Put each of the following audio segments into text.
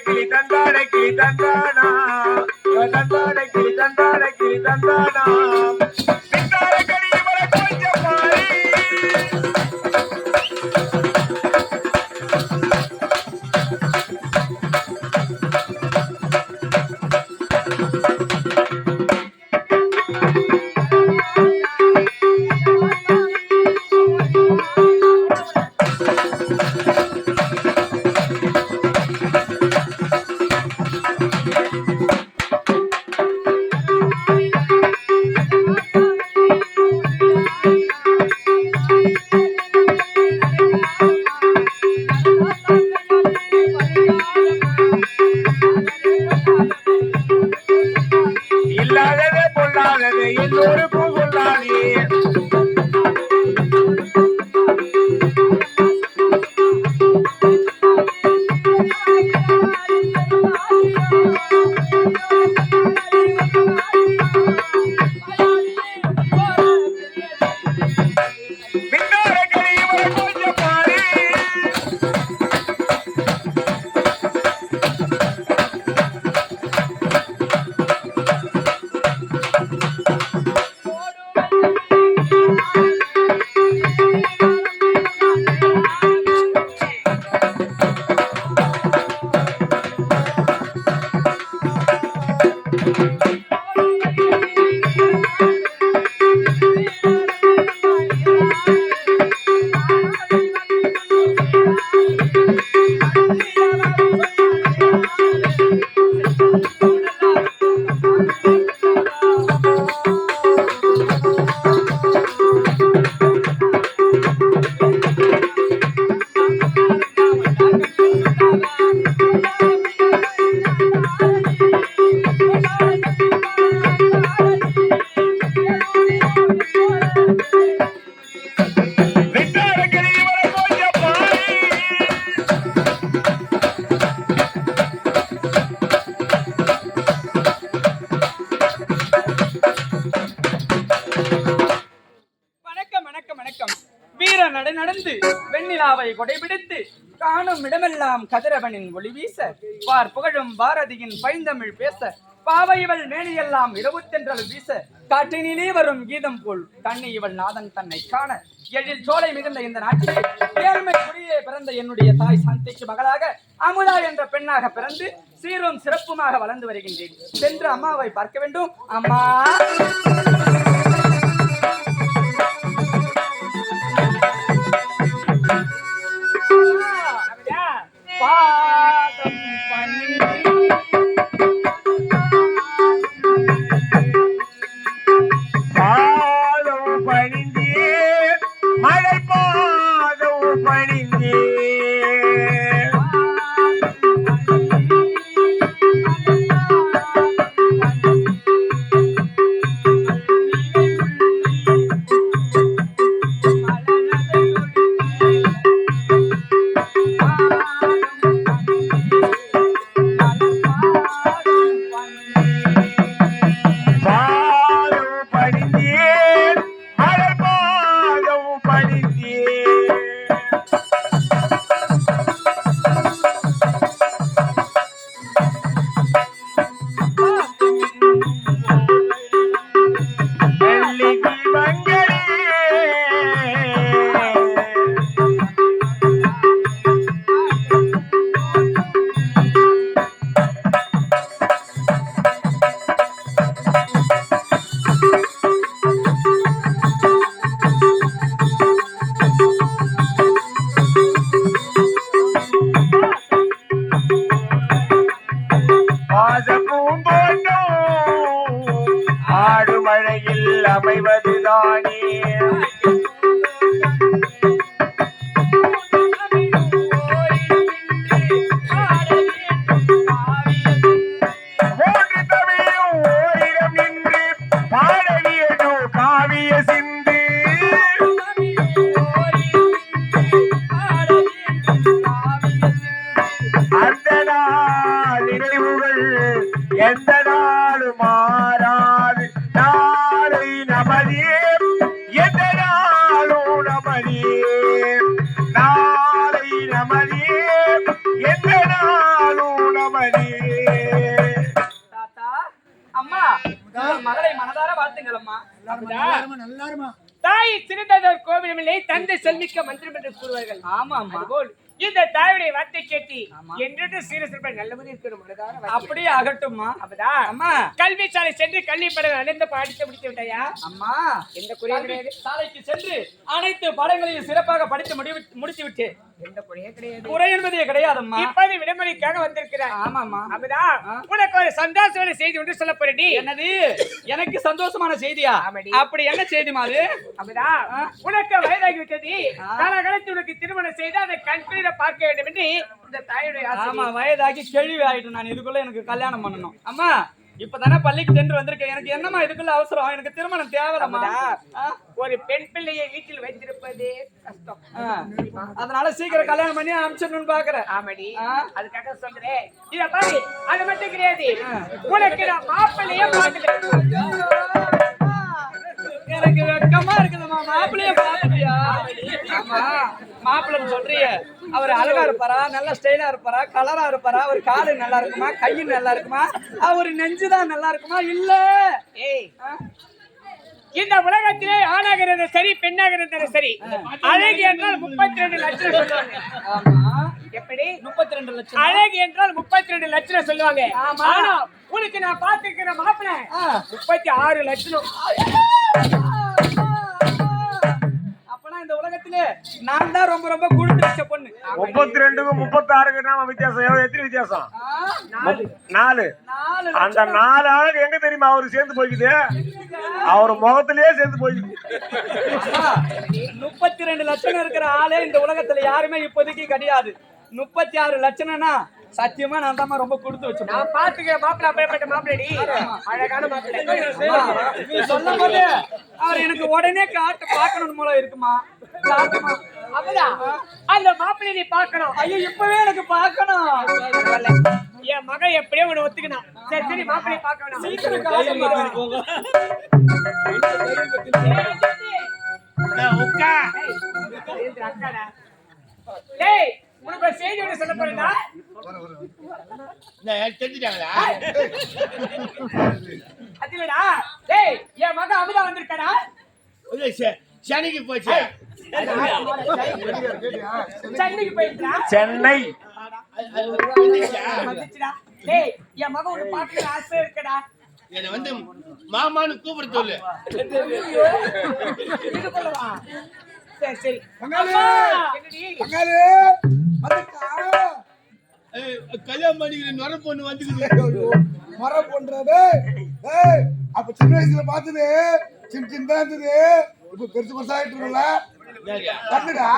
கிளி தந்தாட கிளி தந்தானா தந்தாட கிளி தந்தாட கிளி தந்தானா நடந்து வெண்ணிலாவை கொடைபிடித்து காணும் இடமெல்லாம் கதிரவனின் ஒளி வீச வார் புகழும் பாரதியின் பைந்தமிழ் பேச பாவையவள் மேனியெல்லாம் இரவுத்தென்றல் வீச காற்றினிலே வரும் கீதம் போல் கண்ணி இவள் நாதன் தன்னை காண எழில் சோலை மிகுந்த இந்த நாட்டிலே ஏழ்மை குடியே பிறந்த என்னுடைய தாய் சாந்திக்கு மகளாக அமுதா என்ற பெண்ணாக பிறந்து சீரும் சிறப்புமாக வளர்ந்து வருகின்றேன். சென்று அம்மாவை பார்க்க வேண்டும். அம்மா பாதம் பணிந்தே மழை பாதம் பணிந்தே மழையில் அமைவதுதானே மூன்று தமிழும் ஓரிடம் நின்று பாடலியதோ காவிய சிந்து அந்த நாள் நினைவுகள் எந்த நாளும் மாறாது நாளை நமதே எந்த நாளும் நமதே நாளை நமதே எந்த நாளும் நமதே நல்லாருமா தாய் சிறந்ததோர் கோவிலமில்லை தந்தை செல்மிக்க மந்திரம் என்று கூறுவார்கள். ஆமா ஆமா. அதுபோல் இந்த தாயுடைய வார்த்தை கேட்டு என்று சீரசிற்ப நல்லபடி இருக்கணும். அப்படியே ஆகட்டும்மா. அப்பதான் அம்மா கல்வி சாலை சென்று கல்வி படம் அடைந்து படித்து முடித்து விட்டாயா? அம்மா எந்த குறையும் கிடையாது. சாலைக்கு சென்று அனைத்து பாடங்களையும் சிறப்பாக படித்து முடித்து விட்டு எந்த குறையே கிடையாது. குறை என்பதே கிடையாதம்மா. இப்போது விடுமுறைக்காக வந்திருக்கிறார். ஆமாம்மா. அப்பதான் உனக்கு ஒரு சந்தோஷமான செய்தி ஒன்று சொல்ல போறேன். என்னது? எனக்கு சந்தோஷமான செய்தியா? அப்படி என்ன செய்திமா அது? அப்பதான் உனக்கு வயதாகி விட்டது. காலகாலத்தில் உனக்கு திருமணம் செய்து அதை கண்குளிர பார்க்க வேண்டும் என்று இந்த தாயுடைய ஆசை. ஆமா, வயதாகி கேள்வி ஆயிட்டு நான் இதுக்குள்ள எனக்கு கல்யாணம் பண்ணணும். அம்மா இப்பதானே பள்ளிக்கு சென்று வந்திருக்கேன். எனக்கு என்னமா இதுக்குள்ள அவசரம்? எனக்கு திருமணம் தேவையில்லம்மா. ஒரு பெண் பிள்ளையை வீட்டில் வைத்திருப்பது கஷ்டம். அதனால சீக்கிரம் கல்யாணம் பண்ணி அனுப்பிச்சிடணும்னு பாக்குறேன். ஆமாடி, அதுக்காக சொல்றேன். இத பாரு, அது மட்டும் கிடையாது, உனக்கு நான் மாப்பிள்ளையே பார்த்துட்டேன். எனக்கு வெக்கமா இருக்குதுமா. மாப்பிள்ளைய பாத்துட்டியா? ஆமா, மாப்பிள்ளைன்னு சொல்றிய அவர் அழகா இருப்பாரா, நல்ல ஸ்டைலா இருப்பாரா, கலரா இருப்பாரா, அவர் காலு நல்லா இருக்குமா, கையு நல்லா இருக்குமா, அவர் நெஞ்சுதான் நல்லா இருக்குமா? இல்ல ஏய், இந்த உலகத்திலே ஆணாக இருந்தாலும் சரி பெண்ணாக இருந்தாலும் சரி அழகு என்றால் 32 லட்சம் சொல்லுவாங்க. ஆமா, எப்படி 32 லட்சம்? அழகு என்றால் 32 லட்சம் சொல்லுவாங்க. ஆனா உனக்கு நான் பாத்துக்கிற மாப்பிள்ளை 36 லட்சம். அப்பனா இந்த உலகத்திலே நான் தான் ரொம்ப ரொம்ப கொடுத்து வச்ச பொண்ணு. 32க்கும் 36க்கு நாம வித்தியாசம் எத்தனை வித்தியாசம்? 4. அந்த 4 ஆளுக்கு எங்க தெரியுமா அவரு சேர்ந்து போய்க்குது? அவர் முகத்திலேயே சேர்ந்து போய்க்குது. 32 லட்சம் இருக்கிற ஆளே இந்த உலகத்துல யாருமே இப்போதைக்கு கிடையாது. 36 லட்சம்னா சத்தியமா நான் தான் ரொம்ப கொடுத்து வச்சேன். நான் பாத்துக்கிற மாப்பிள்ளை அப்படிப்பட்ட மாப்பிள்ளடி, அழகான மாப்பிள்ளை. நீ சொல்லும் போது அவர் எனக்கு உடனே பார்க்கணும் போல இருக்குமா? காட்டுமா? அப்பதான் அந்த மாப்பிள்ளை நீ பார்க்கணும். ஐயோ, இப்பவே எனக்கு பார்க்கணும். என் மகன் எப்படியோ உன்னை ஒத்துக்கணும். சரி சரி, மாப்பிள்ளை பார்க்கணும். சீக்கிரம் காட்டுமா? அக்காடா, டேய் உனக்கு ஒரு செய்தி ஒன்று சொல்ல போறேன்டா. தெரிஞ்சுட்டாங்களா? அதுலடா, டேய் என் மகன் அமுதா வந்திருக்காடா. சென்னைக்கு போச்சு. சென்னைக்கு போயிருக்கா? சென்னை வந்துச்சுடா. டேய் என் மகன் உன்னை பார்க்க ஆசை இருக்கடா. என்னை வந்து மாமான்னு கூப்பிட சொல்லு. இது சொல்லவா? சரி சரி. கல்யாணம் பண்ணிக்கிற நுர பொண்ணு வந்துக்குது. மர பண்றது அப்ப சின்ன வயசுல பார்த்தது சின்ன சின்ன இருந்தது, இப்ப பெருசு பெருசாயிட்டு இருக்குல்ல. கண்ணுடா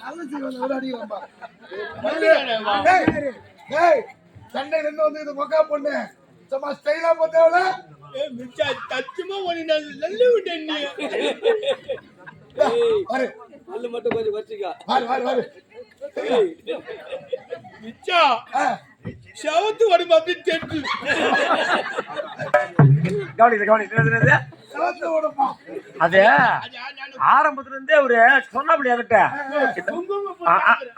நல்ல சீக்கிரம் அடிக்கிறப்பா. சென்னையில இருந்து வந்து இது மொக்கா பொண்ணு சும்மா ஸ்டைலா போத்தேவல. தச்சுமா ஒரு நல்ல விட்டேன் நீ. அல்லு மட்டும் கொஞ்சம் வச்சுக்கா. வாரு மிச்சா சவுத்து உடம்பு அப்படி தெரிஞ்சு. கவனிக்க சவத்து ஓடப்பா. அது ஆரம்பத்துல இருந்தே அவரு சொன்னாப்படி என்கிட்ட.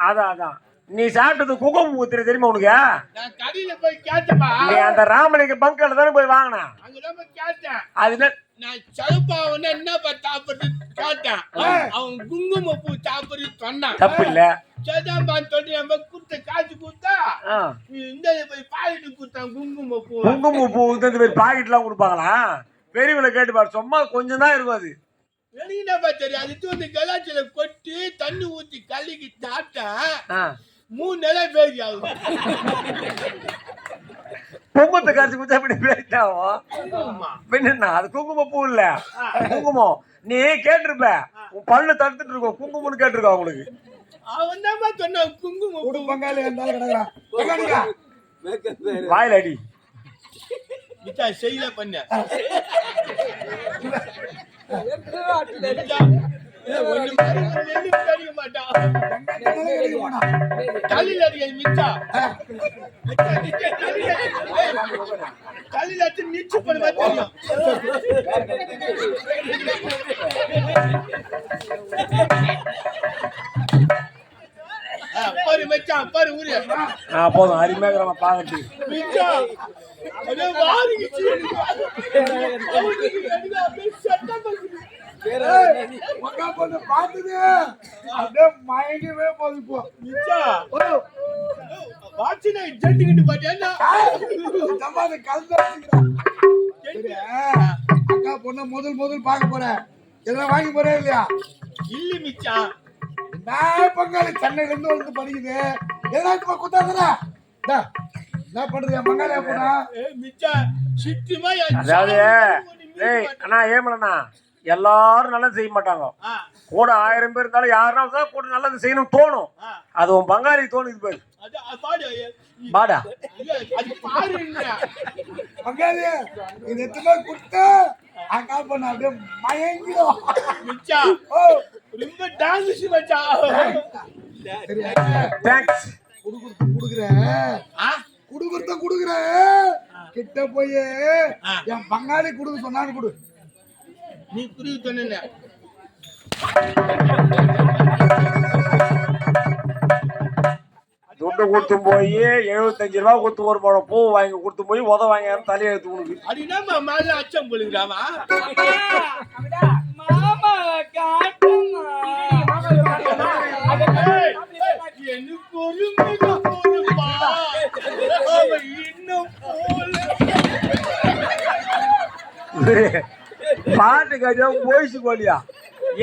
அதான் நீ சாப்பிட்டது குங்குமம் ஊத்துற தெரியுமா உனக்கு? நான் கடையில போய் கேட்டப்பா, நீ அந்த ராமலிங்க பங்கல்ல தானே போய் வாங்கினா? அங்கதான் போய் கேட்டேன். அதுல நான் சலுப்பாவன என்னப்பா சாப்பிட்டு கேட்டேன். அவன் குங்கும பூ சாப்பிட்டு சொன்னான். தப்பு இல்ல. சேதாம்பான்னு சொல்லி நம்ம கொடுத்த காசு கொடுத்தா இந்த போய் பாக்கெட்டு கொடுத்தான் குங்கும பூ. குங்கும பூ பாக்கெட் எல்லாம் கொடுப்பாங்களா? பெரியவளை கேட்டு பாரு, சும்மா கொஞ்சம் தான் இருக்கும். அது வெளியினப்பா தெரியும். அது வந்து கலாச்சில கொட்டி தண்ணி ஊத்தி கல்லிக்கு சாப்பிட்டா 3 நிலை பேசி ஆகும். குங்குமத்தை கரைச்சி குடிச்சா அப்படி பேசிட்டாவும் பெண்ணா? அது குங்கும பூ இல்ல, குங்குமம். நீ கேட்டிருப்ப, உன் பல்லு தடுத்துட்டு இருக்கோம், குங்குமம்னு கேட்டிருக்கா உங்களுக்கு. அவன் தான் சொன்ன குங்குமம் ஒரு பங்காளி கிடக்குறான். வாயில அடி மிச்சா செய்யல பண்ண தெரிய மாட்டான். தலையில அடிக்க மிச்சா தலையில அடிச்சு நிச்சு பண்ணுவா தெரியும். பாரு மச்சான் பாரு ஊரு போதும் அருமையாகிறவன் பாக்கட்டு மச்சான் அட வாரிச்சு மக்கா பொண்ணு பார்த்தது அப்படியே மயங்கவே போகுது இப்போ. மச்சான் வாட்சினை ஜெட்டிக்கிட்டு பாத்தியா சம்பாதி கலந்து வச்சுக்கிறான். சரி, அக்கா பொண்ணை முதல் பார்க்க போறேன். எதனா வாங்கி போறேன் இல்லையா? இல்ல மச்சான் நான் பங்காளி சென்னையில இருந்து வந்து படிக்குது. எதனா குத்தாதுனா என்ன பண்றது என் பங்காளியா போனா? மச்சான் சித்திமா அதாவது ஏய் அண்ணா ஏமலண்ணா எல்லாரும் நல்லது செய்ய மாட்டாங்க. கூட 1000 பேர் இருந்தாலும் யாருன்னா தான் கூட நல்லது செய்யணும் தோணும். அது உன் பங்காளி தோணுது பாரு. பாடா அது பாருங்க பங்காளி இது எத்தனை குடுத்தா அக்கா பொண்ணு அப்படியே மயங்கிடும். மச்சான் ரொம்ப டான்ஸ் மச்சான் தேங்க்ஸ். குடுக்குறேன் கிட்ட போய் என் பங்காளி குடுக்க சொன்னான்னு கொடு. நீ புரியுது சொன்ன துண்டு கொடுத்து போய் 75 ரூபா கொடுத்து ஒரு பழம் பூ வாங்கி கொடுத்து போய் வாங்க தலையெழுத்து உனக்கு. அது என்ன மேல அச்சம் போலுங்கிறாமா மாமா காட்டுமா எனக்கு ஒரு மிக போலுமா அவன் இன்னும் போல பாட்டு கஜா போயிச்சு போலியா.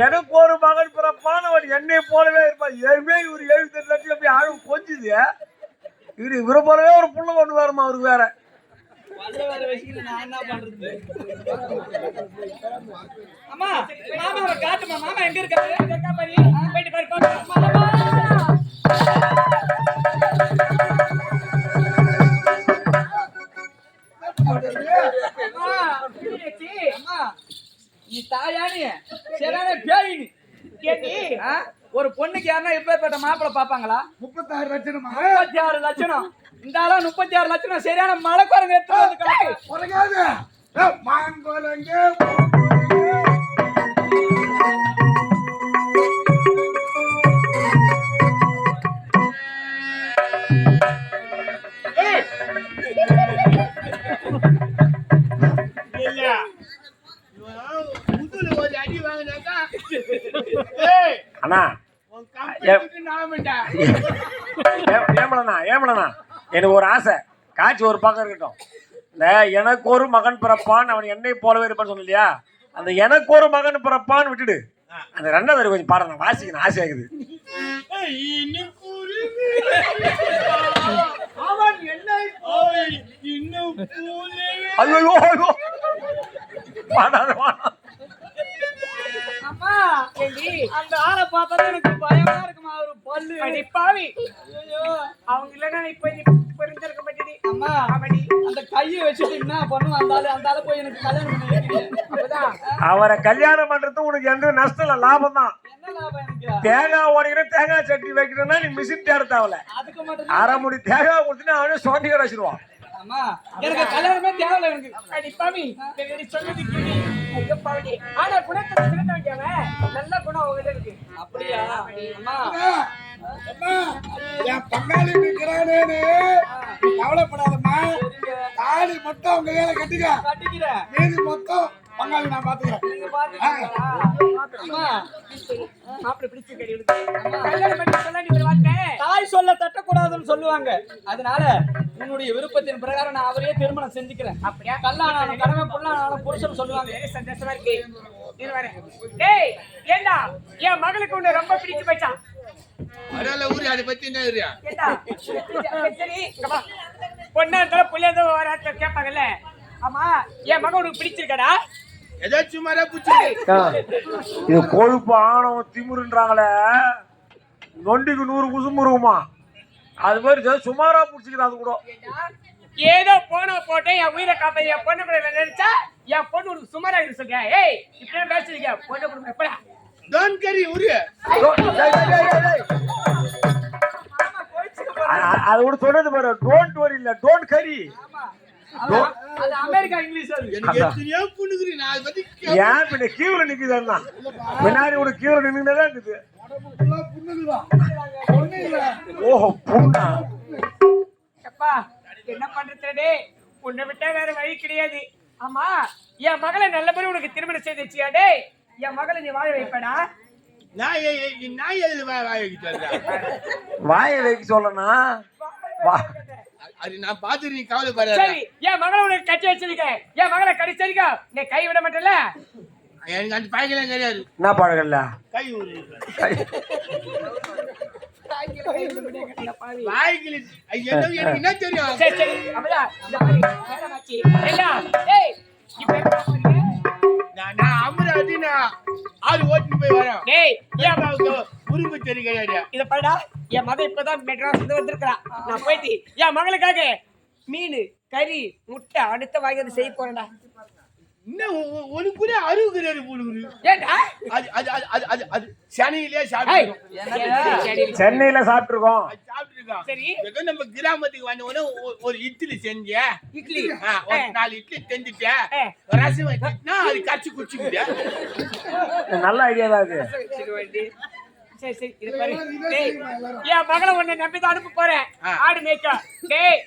எனக்கு ஒரு மகன் பிறப்பானவன் என்னை போலவே இருப்பான். ஏற்கனவே இவரு 78 லட்சம் அப்படி ஆளும் கொஞ்சுது. இவரை போலவே ஒரு புள்ள கொண்டு வருமா அவருக்கு வேற. நான் என்ன பண்றது? அம்மா மாமாவை காட்டுமா. மாமா எங்க இருக்காரு? போயிட்டு பாரு மாமா. நீ தாயானி சரியான பேயினி ஒரு பொண்ணுக்கு யாருன்னா எப்பேற்பட்ட மாப்பிள்ள பாப்பாங்களா? 36 லட்சமா? 36 லட்சம். இந்த ஆளா 36 லட்சம் சரியான மழை குரங்கு எடுத்து உறங்காத மாங்கோலங்க அண்ணா ஏமலண்ணா எனக்கு ஒரு ஆசை. காட்சி ஒரு பக்கம் இருக்கட்டும். இந்த எனக்கு ஒரு மகன் பிறப்பான் அவன் என்னை போலவே இருப்பான்னு சொன்ன அந்த எனக்கு ஒரு மகன் பிறப்பான்னு விட்டுடு. அந்த 2வது கொஞ்சம் பாட நான் வாசிக்கணும் ஆசையாகுது. அவன் என்ன இன்னும் ஐயோ பாடாத அம்மா அந்த ஆளை பார்த்தா எனக்கு பயமா இருக்குமா. ஒரு பல்லு அடி பாவி அவங்க இல்லன்னா இப்ப இருந்திருக்க மாட்டேடி. அம்மா அந்த கையை வச்சுட்டு என்ன பண்ணுவோம்? அந்த ஆளு போய் எனக்கு கல்யாணம் பண்ணி வைக்கிறேன். அவரை கல்யாணம் பண்றது உனக்கு எந்த நஷ்டம் இல்ல, லாபம் தான். என்ன லாபம் எனக்கு? தேங்காய் உடைக்கணும் தேங்காய் சட்டி வைக்கணும்னா நீ மிஷின் தேட தேவையில்ல. அதுக்கு மட்டும் 1/2 முடி தேங்காய் கொடுத்துட்டு அவனே சோண்டிகர் வச்சிருவான். அம்மா எனக்கு கல்யாணமே தேவையில்ல எனக்கு. அடி பாவி சொன்னது கேளு. ஐயோ பாவி ஆனா குணத்தை சிறந்தவன் நல்ல குணம் அவங்க இருக்கு. அப்படியா? அம்மா என் பங்காளி நிற்கிறானேன்னு கவலைப்படாதம்மா. தாலி மட்டும் அவங்க கையில கட்டிக்கிறேன். மீதி மொத்தம் பங்காளி நான் பாத்துக்கிறேன். நீங்க பாத்துக்கீங்களா? அம்மா மாப்பிள்ளை பிடிச்சு கடி எடுத்து கல்யாணம் பண்ணி சொல்ல நீ வரமாட்டேன். தாய் சொல்ல தட்டக்கூடாதுன்னு சொல்லுவாங்க. அதனால உன்னுடைய விருப்பத்தின் பிரகாரம் நான் அவரையே திருமணம் செஞ்சுக்கிறேன். அப்படியா? கல்யாணம் கடமை புள்ளானாலும் புருஷன் சொல்லுவாங்க. very சந்தோஷமா இருக்கு. நீ வரேன். டேய் ஏண்டா என் மகளுக்கு உன்னை ரொம்ப பிடிச்சு போச்சான். அதனால ஊரு அதை பத்தி என்ன ஏரியா ஏண்டா சரி இங்க வா. பொண்ணா இருந்தாலும் புள்ளையா இருந்தாலும் வராட்ட கேட்பாங்கல்ல. ஆமா என் மகன் உனக்கு பிடிச்சிருக்கடா? ஏதாச்சும் சும்மாரா புடிச்சு இது கொழுப்பு ஆணவம் திமுருன்றாங்களே, நொண்டிக்கு 100 குசும்பு இருக்குமா? அது மாதிரி சுமாரா புடிச்சுக்கிறது. அது கூட ஏதோ போன போட்டு என் உயிரை காப்ப என் பொண்ணு கூட நினைச்சா என் பொண்ணு உனக்கு சுமாரா இருக்கு சொல்ற. ஏய் இப்படியே பேசுறீங்க பொண்ணு கூட எப்படா டான் கரி ஊரு அது கூட சொன்னது பாரு. டோன்ட் வரி இல்ல டோன்ட் கரி. அது அமெரிக்கா இங்கிலீஷ். அது எனக்கு எத்தனையோ புண்ணுக்குறி நான் அதை பத்தி ஏன் பின்ன கீவுல நிக்குதுன்னா முன்னாடி ஒரு கீவுல நின்னுதான் இருக்குது. உடம்பு ஃபுல்லா புண்ணு புண்ணுதான் ஒண்ணு இல்ல. ஓஹோ புண்ணா. அப்பா என்ன பண்றதுடே உன்னை விட்டா வேற வழி கிடையாது. ஆமா என் மகளை நல்லபடி உனக்கு திருமணம் செய்து வச்சியா டேய்? என் மகளை நீ வாழ வைப்படா? நான் எழுது வாய்க்கு சொல்றேன். வாயை வைக்க சொல்லனா அது நான் பார்த்து நீ கவலைப்படுற. சரி என் மகளை உனக்கு கட்டி வச்சிருக்க, என் மகளை கடிச்சிருக்க, நீ கை விட மாட்டல? எனக்கு அந்த பழகலாம் கிடையாது. என்ன பழகல? கை வாய்க்கு என்ன தெரியும்? சரி சரி அப்படா இந்த மாதிரி நேரமாச்சி ஏண்டா டேய் இப்ப என்ன பண்றீங்க? நான் அமராதினா ஆறு ஓட்டி போய் வரேன். டேய் ஏன் உருவு தெரி கிடையாது. இத பாருடா என் மகன் இப்பதான் மெட்ராஸ்ல இருந்து வந்திருக்கா. நான் போயிட்டு என் மகளுக்காக மீன் கறி முட்டை அடுத்த வாங்கி வந்து செய்ய போறேன்டா. இன்னும் ஒரு கூட அருகுறாரு போடுது. ஏண்டா அது அது அது அது அது சனியிலே சாப்பிட்டு சென்னையில சாப்பிட்டுருக்கோம். சாப்பிட்டுருக்கோம். சரி ஏதோ நம்ம கிராமத்துக்கு வந்த உடனே ஒரு இட்லி செஞ்ச இட்லி ஒரு 4 இட்லி செஞ்சுட்டேன். ரசம் வச்சுனா அது கச்சி குச்சிக்குது. நல்ல ஐடியா தான் அது. சரி சரி இது பாரு டேய் என் மகளை உன்னை நம்பி தான் அனுப்ப போறேன். ஆடு மேய்க்க டேய்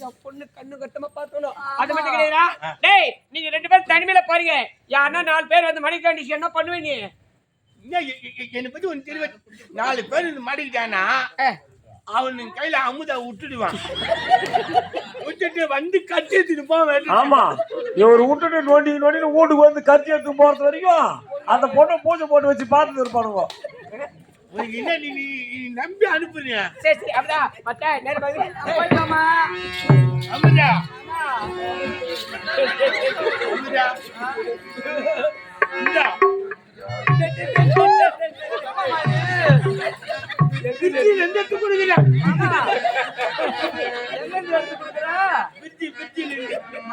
என் பொண்ணு கண்ணு கட்டமா பார்க்கணும். அது மட்டும் கிடையாதா டேய்? நீங்க 2 பேரும் தனிமையில போறீங்க. யாருன்னா 4 பேர் வந்து மணிக்காண்டி என்ன பண்ணுவே நீ? என்னை பத்தி ஒன்று தெரியும். 4 பேர் இந்த மாடிக்கிட்டானா அவனுக்கு கையில அமுதா விட்டுடுவான். விட்டுட்டு வந்து கட்டி எடுத்துட்டு போவேன். ஆமா இவர் விட்டுட்டு நோண்டி நோண்டி வீட்டுக்கு வந்து கத்தி எடுத்து போறது வரைக்கும் அந்த பொண்ணை பூஜை போட்டு வச்சு பார்த்துட்டு இருப்பானுங்க. உனக்கு என்ன நீ நம்பி அனுப்புறியா? சரி சரி அப்படியா மத்த நேரம் போயிடலாமா? அமுதா அமுதா இந்தா ரெண்டு கொடுக்குறா.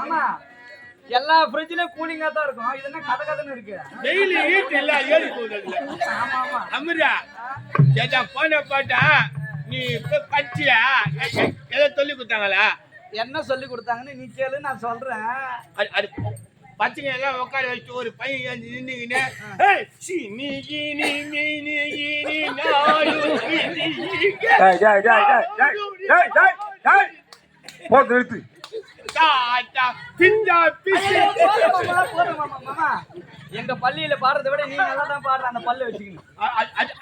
ஆமா எல்லா ஃப்ரிட்ஜ்லயும் கூலிங்கா தான் இருக்கும். இது என்ன கதை கதைன்னு இருக்கு? டெய்லி ஹீட் இல்ல ஏறி போகுது. அமுதா சேட்டா போன போட்டா நீ இப்ப கட்சியா எதை சொல்லி கொடுத்தாங்களா? என்ன சொல்லி கொடுத்தாங்கன்னு நீ கேளு, நான் சொல்றேன். அது பச்சைங்க எல்லாம் உட்கார வச்சு ஒரு பையன் நின்னுக்கினே போட்டு நிறுத்து. எங்க பள்ளியில பாடுறதை விட நீ நல்லா தான் பாடுற. அந்த பல்ல வச்சுக்கணும்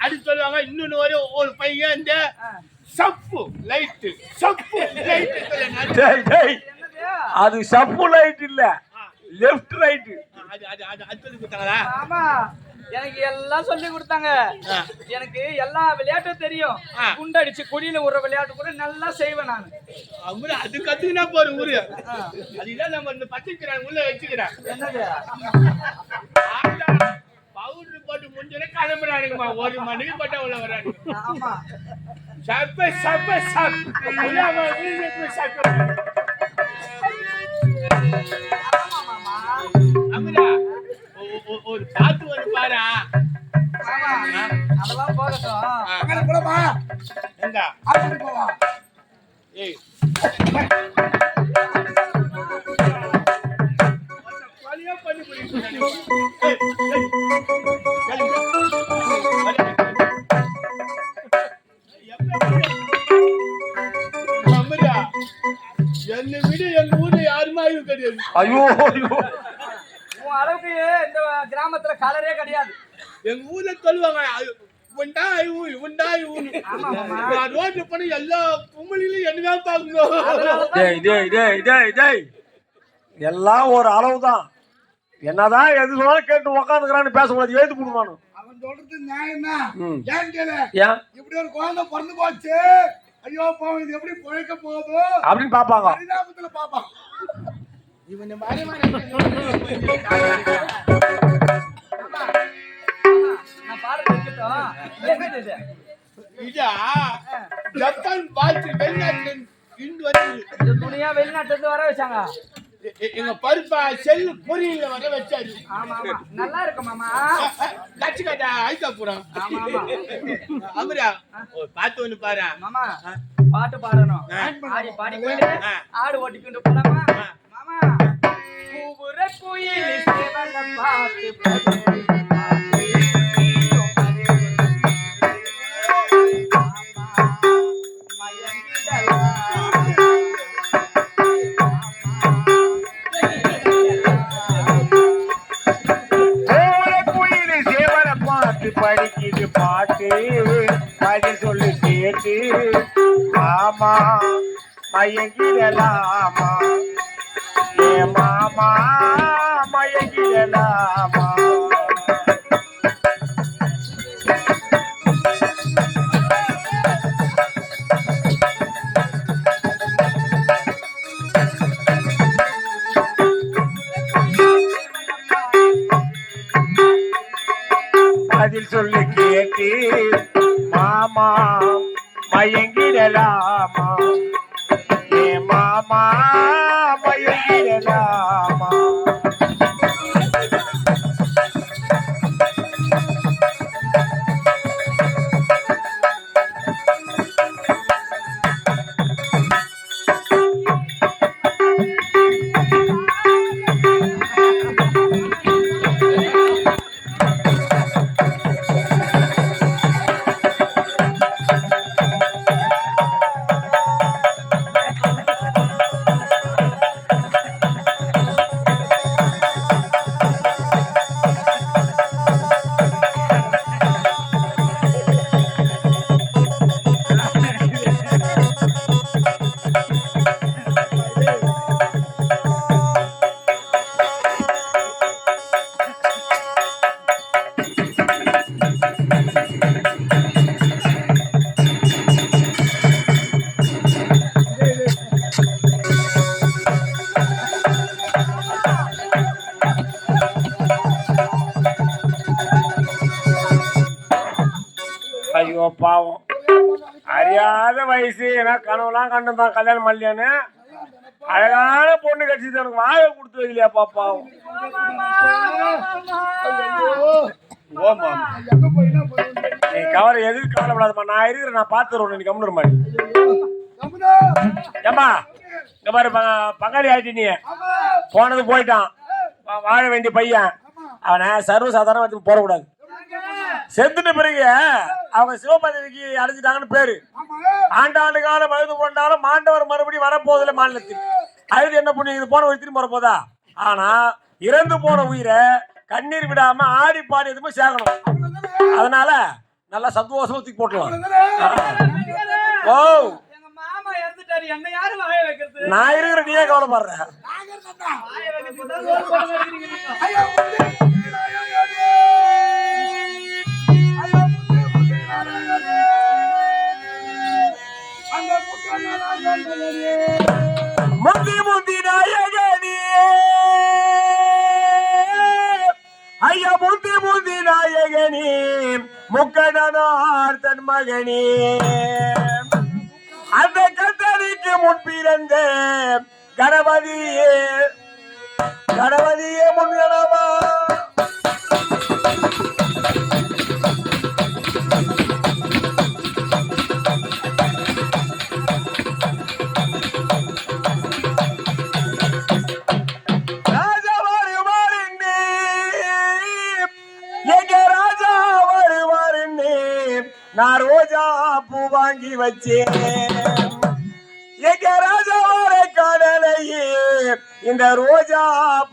அது சொல்லுவாங்க. இன்னொன்னு ஒரு பையன் இந்த சப்பு லைட் சப்பு லைட். அது சப்பு லைட் இல்ல, லெஃப்ட் ரைட். அது சொல்லி கொடுத்தாங்களா? ஆமா எனக்கு எல்லாம் சொல்லி கொடுத்தாங்க. எனக்கு எல்லா விளையாட்டும் தெரியும். குண்டடிச்சு குடியில ஒரு விளையாட்டு கூட நல்லா செய்வேன் நான். அது கத்துக்கினா போற ஊரு. அதுதான் நம்ம இந்த பச்சைக்கிறான் உள்ள வச்சுக்கிறேன். என்னது பவுடர் போட்டு முடிஞ்சோடனே கிளம்புறானுங்கம்மா. 1 மணிக்கு போட்டா உள்ள வராங்க. ஆமா சப்ப சப்ப சப்ப அமுதா ஒரு பாட்டு வந்து பாரு. அதெல்லாம் போகட்டும். போலமா எங்க ஆஸ்பத்திரி போவா. ஏய் வலியா பண்ணி போறீங்க. அமுதா என்னை விட எங்க ஊர்ல யாருமே அறிவு கிடையாது. ஐயோ ஐயோ உன் அளவுக்கு இந்த கிராமத்துல கலரே கிடையாது. எங்க ஊர்ல சொல்லுவாங்க ரோட்ல போன எல்லா பொம்பளையிலும் என்னதான் பாக்குங்க. எல்லாம் ஒரு அளவுதான். என்னதான் எது சொன்னாலும் கேட்டு உக்காந்துக்கிறான்னு பேசக்கூடாது. எழுதி கொடுக்கணும். அவன் சொல்றது நியாயம் தான். ஏன் கேளு, இப்படி ஒரு குழந்தை பிறந்து போச்சு, ஐயோ பாவம் இது எப்படி பிழைக்க போகுது அப்படின்னு பாப்பாங்க. பரிதாபத்துல பாப்பாங்க. இவன் மாதிரி நான் பாருங்க இருக்கட்டும். இதா ஜப்பான் பாத்து வெளிநாட்டுல இருந்து வந்து இந்த துணியா வெளிநாட்டுல இருந்து வர வச்சாங்க. எங்க பருப்பா செல்லு பொரியல வர வச்சாரு. ஆமா ஆமா நல்லா இருக்கு மாமா. கட்சி காட்டா ஐக்கா போறோம். ஆமா ஆமா அமரா பாத்து ஒண்ணு பாரு மாமா. பாட்டு பாடணும். ஆடி பாடிக்கிட்டு ஆடு ஓட்டிக்கிட்டு போலாமா மாமா? பூவுற குயில் சேவல பாட்டு பாடு. பதில் சொல்லு கேட்டு மாமா மயங்கிடலாமா ஏ மாமா மயங்கிடலாமா பதில் சொல்லு கேட்டு மாமா மயங்கிடலாமா ஏ மாமா மயங்கிடலாமா ஐயோ பாவம் அறியாத வயசு ஏன்னா கனவுலாம் கண்டுதான் கல்யாணம் பண்ணலையான்னு அழகான பொண்ணு கட்சி எனக்கு வாழை கொடுத்து வைக்கலையா பாப்பாவும் நீ கவலை எதுக்கு கவலைப்படாதம்மா நான் இருக்கிறேன் நான் பார்த்துருவேன் நீ கம்முற மாதிரி ஏம்மா இந்த மாதிரி பங்காளி ஆயிட்டு நீ போனது போயிட்டான் வாழ வேண்டிய பையன் அவனை சர்வசாதாரண வச்சு போடக்கூடாது செத்துட்ட பிறகு அவங்க சிவபதவிக்கு அடைஞ்சிட்டாங்கன்னு பேரு ஆண்டாண்டு காலம் அழுது கொண்டாலும் மாண்டவர் மறுபடியும் வரப்போதில்லை மாநிலத்தில் அழுது என்ன பண்ணி இது போன ஒரு திரும்ப வரப்போதா ஆனா இறந்து போன உயிரை கண்ணீர் விடாம ஆடி பாடி எதுவுமே சேர்க்கணும் அதனால நல்லா சந்தோஷமா தூக்கி போட்டுருவாங்க ஓ மாமா இறந்துட்டாரு என்ன யாரு வாய வைக்கிறது நான் இருக்கிற நீயே கவலைப்படுறேன் முந்தி முந்தி நாயகனே ஐயா முந்தி முந்தி நாயகனே முக்கடனார் தன் மகனே அந்த கத்தரிக்கு முன்பிறந்த கணபதியே கணபதியே முன்கணவா நான் ரோஜா பூ வாங்கி வச்சேன் எங்க ராஜா வர கடலையே இந்த ரோஜா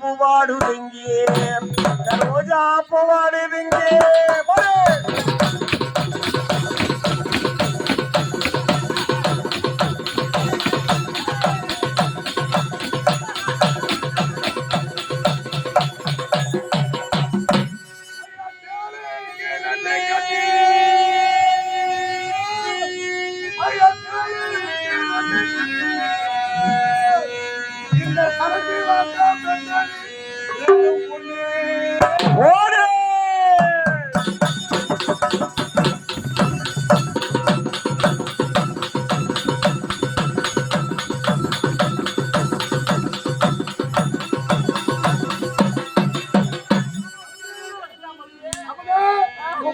பூ வாடுதுங்கே இந்த ரோஜா பூ வாடுதுங்கே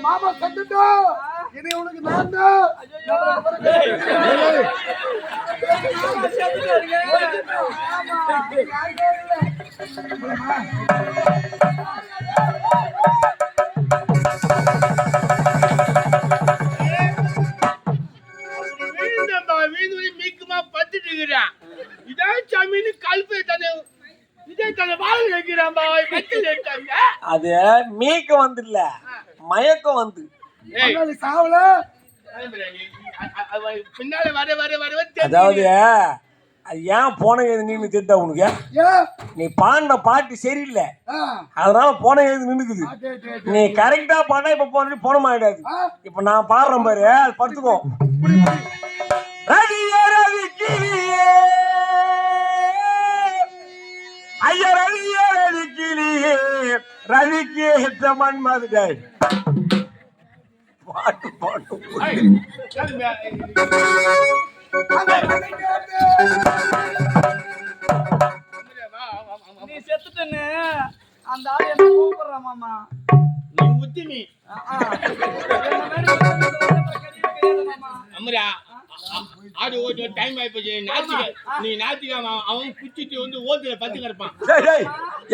மாமா கட்டுட்டா இனி உனக்கு நான் தான் மீக்குமா பத்துட்டு இருக்கிறான் இதான் சாமின்னு கல்பை தன்னை அது மீக்க வந்து இல்ல மயக்கம் வந்து ஏய் பங்காளி சாவல பின்னால வர வர வர அதாவது அது ஏன் போன எழுது நின்று தெரிந்தா உனக்கு ஏன் நீ பாடின பாட்டு சரியில்லை ஆ, அதனால போன எழுது நின்னுக்குது ஆ, டேய், டேய், டேய். நீ கரெக்டா பாடினா இப்ப போனமாயிடாது ஆ, இப்ப நான் பாடுறேன் பாரு அது படுத்துக்கோ ரவியே ரவி கிளியே ஐயா ரவியே ரவி கிளியே ரவிக்கு ஏற்ற மன்மது பாட்டு பாட்டு அந்த கதை கேட்டு. நீ செத்துட்டேன்னு அந்த ஆள் என்ன கூப்பிடுறான் மாமா. நீ உத்தி நீ என்ன மாதிரி கிடையாது மாமா. அமரா ஆடு ஓட்டு டைம் ஆயிப்போச்சு நீ நாத்திக்காம அவன் குச்சிட்டு வந்து ஓத்துல பத்து கிடப்பான் டேய், டேய்,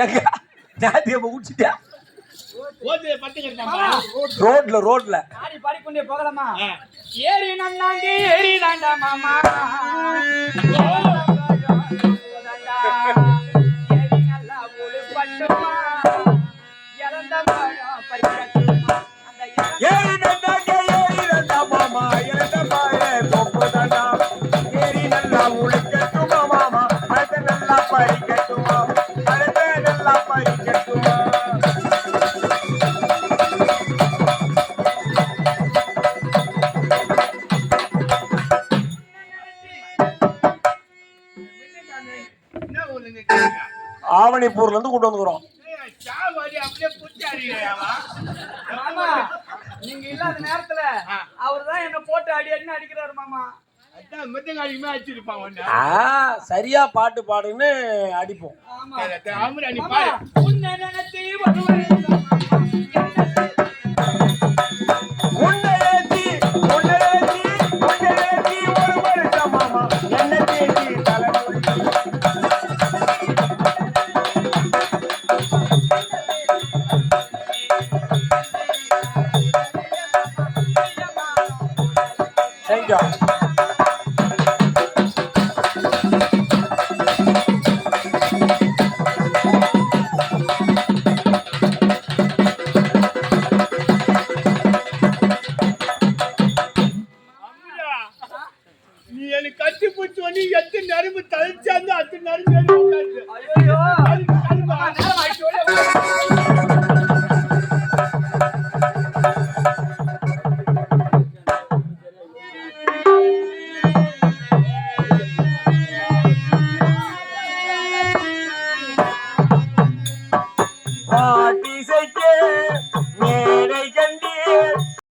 எங்க ஜாதியை குடிச்சிட்டியா ஓத்துல பத்து கிடப்பான் ரோட்ல ஆடி பாடிக்கொண்டே போகலாமா? ஏரி நன்னாண்டி ஏரி தாண்டா மாமா. ஏரி நல்லா உழுப்பட்டுமா, இறந்த பழம் பறிக்கட்டுமா. அந்த ஏரி நந்தாங்க ஏரி நந்தா மாமா இறந்த பாய தொப்பு தாண்டா ஏரி நல்லா உழுக்கட்டுமா மாமா அடுத்த நல்லா பறிக்கட்டுமா அடுத்த நல்லா பறிக்கட்டுமா என்ன ஒண்ணு கேட்க ஆவணிப்பூர்ல இருந்து கொண்டு வந்துக்கிறோம் சாவாடி அப்படியே புத்தி அடிக்கிறாவா மாமா, நீங்க இல்லாத நேரத்துல அவர்தான் என்ன போட்டு அடி அடின்னு அடிக்கிறாரு மாமா. அதான் மிருதங்காளியுமே அடிச்சிருப்பான் ஒண்ணு சரியா பாட்டு பாடுன்னு அடிப்போம் ஆமா. அமரா நீ மாமா, பாரு உன்னை நினைச்சு வருவேன் மாமா. உன்னை ஏத்தி ஒரு வருஷம் மாமா என்ன தேடி தலைமுறை தேங்க்யூ அமரா நீ எனக்கு கட்டி பிடிச்சி வந்து எத்தனை நரம்பு தழிச்சாந்து அத்தனை நரம்பு ஐயோ